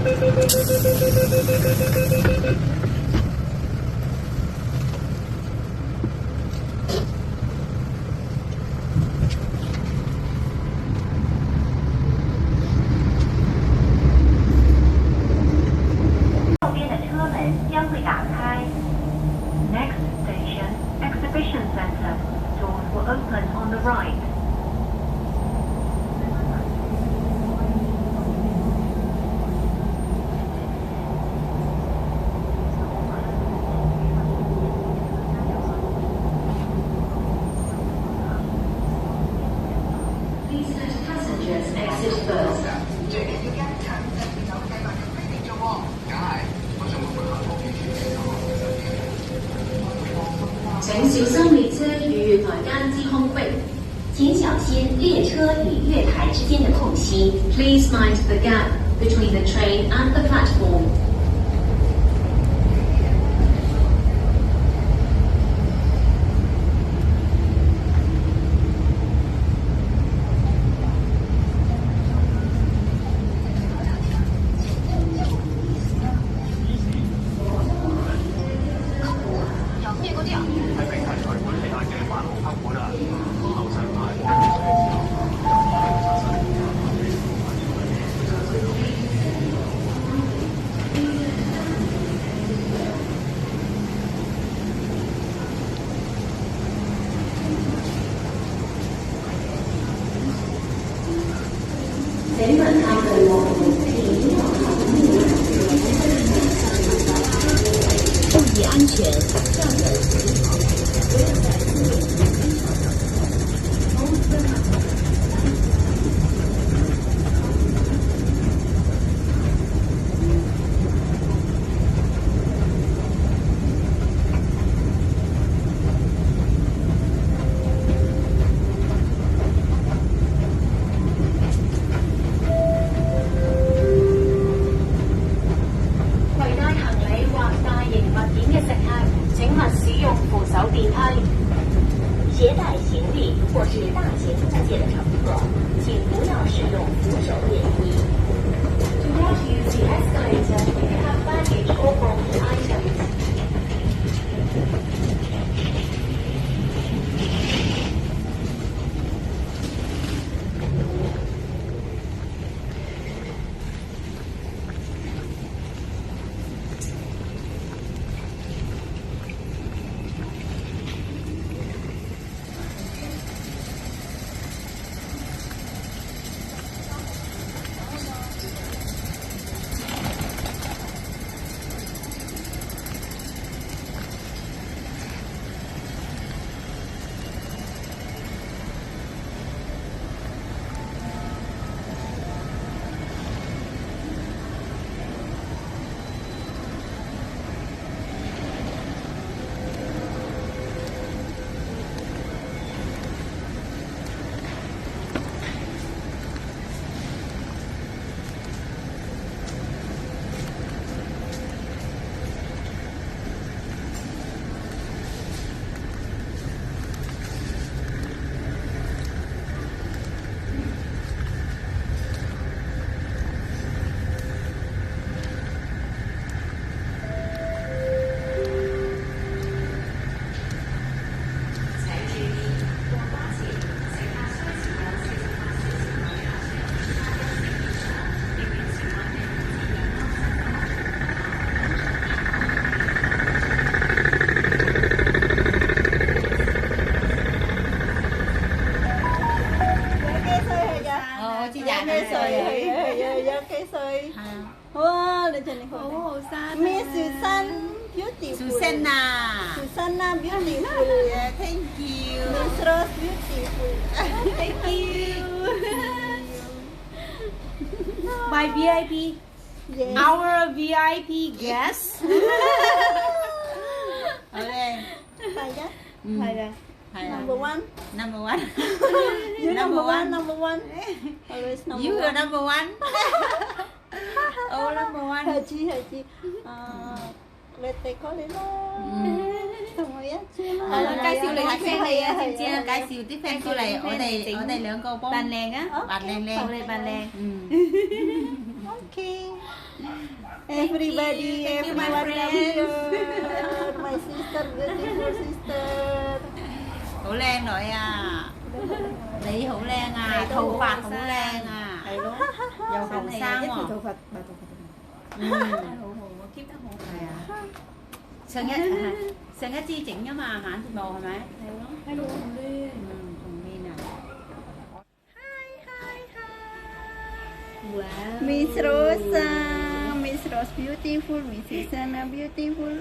Next station, Exhibition Center. Doors will open on the right. 请小心列车与月台间之空隙。请小心列车与月台之间的空隙。Please mind the gap between the train and the platform. 请问下对往注意安全，站稳。携带行李或是大型物件的乘客，请不要使用扶手电梯。Do not use the escalator if you have baggage or bulky items. 哇，你真係好後生。咩？Susanna beautiful. Yeah, thank you. Miss Rose beautiful. Thank you. My VIP. Yes. Our VIP guest. 好咧。係嘅，係嘅。Number one. Number one. You number one. Number one. Always number You one. are number one. Oh, number one. 係知。你哋過嚟啦，同我一齊啦。係啦，介紹你啲 friend 嚟啊，知唔知啊？介紹啲 friend 過嚟，我哋兩個幫扮靚啊，扮靚靚，幫你扮靚。Okay. Everybody, Thank you, my everyone come friends. here. My sister, beautiful sister. Hữu Lan rồi à. Lý Hữu Lan à, thù phạt Hữu Lan à. Hay đúng. Dầu hồng sao Rất à? là thù Phật, bà thù Phật. Sơ nhất chi chỉnh nhưng mà hả đồ hả mấy? Hay luôn đi. Hồng đi nè. Wow. Miss Rosa, Miss Rose beautiful, Miss Susanna beautiful.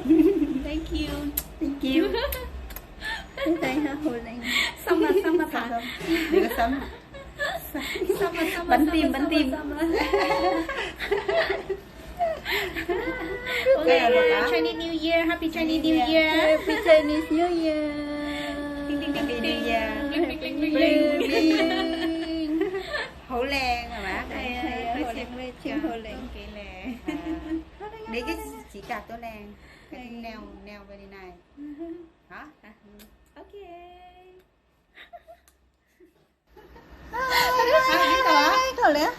Thank you. Thank you. Đây ha, hồi lên. Xong mà thằng. Đừng có sớm. Bắn tim. Okay, Chinese New Year, Happy Chinese New Year. Happy Chinese New Year. Happy New Year. Bling. Hữu Lan rồi bác. Hồi lên chim hồi lên. Cái lè. Đấy cái chỉ cạc tôi Lan. Cái neo bên này. Hả? Thôi lẽ.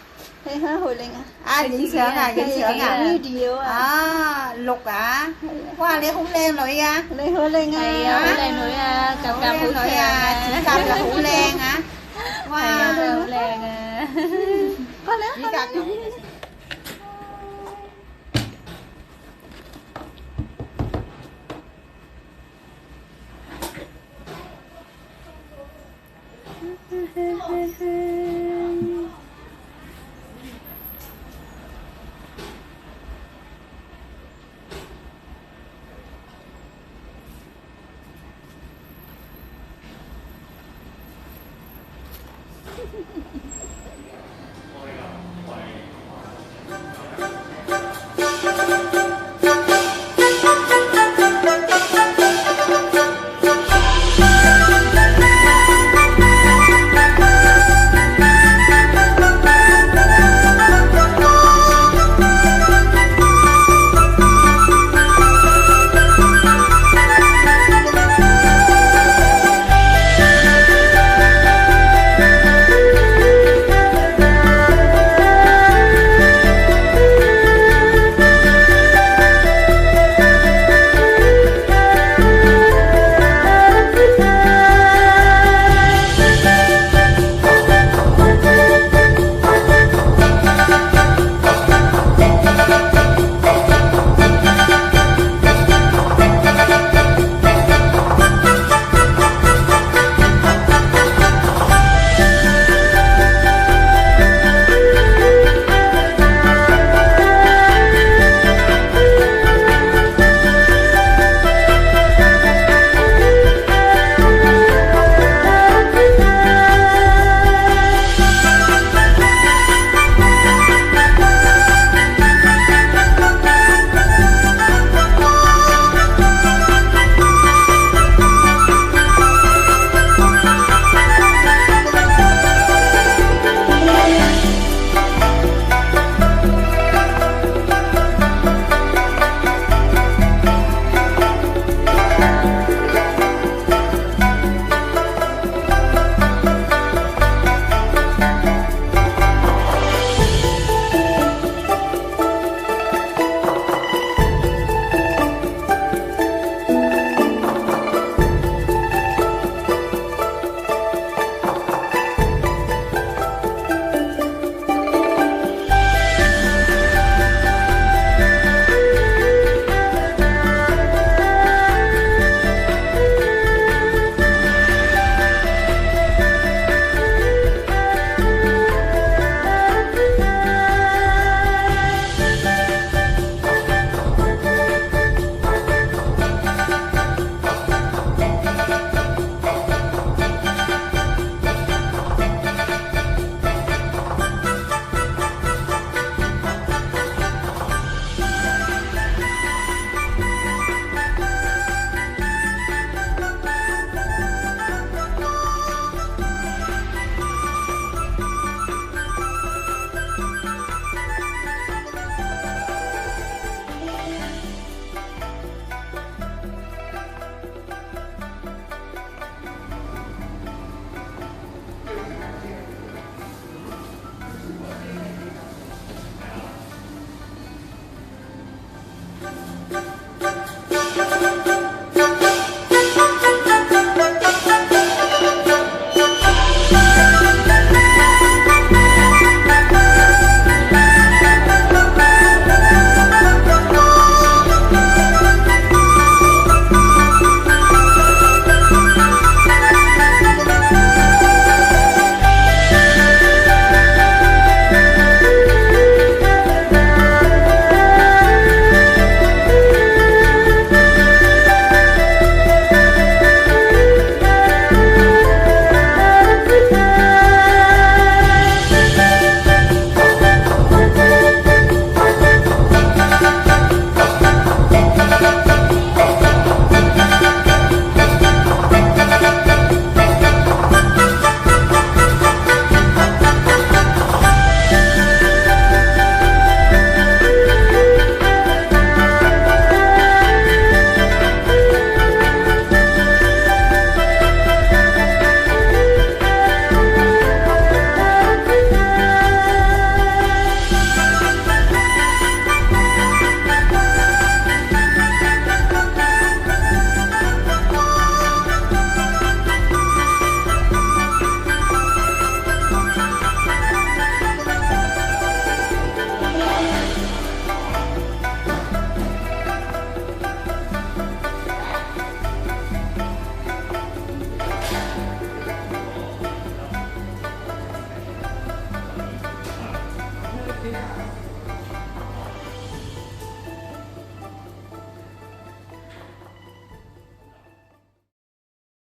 Thấy hả hồi lên à? À diễn sướng à, diễn sướng à. Video à. À, lục à. Qua lấy Hữu Lan rồi à. Lấy hồi lên à. Hồi lên rồi cặp cặp Hữu Lan rồi à. Chỉ cạc là Hữu Lan hả? Wow. Hữu Lan à. Có lẽ. Chỉ cạc là Ha ha ha.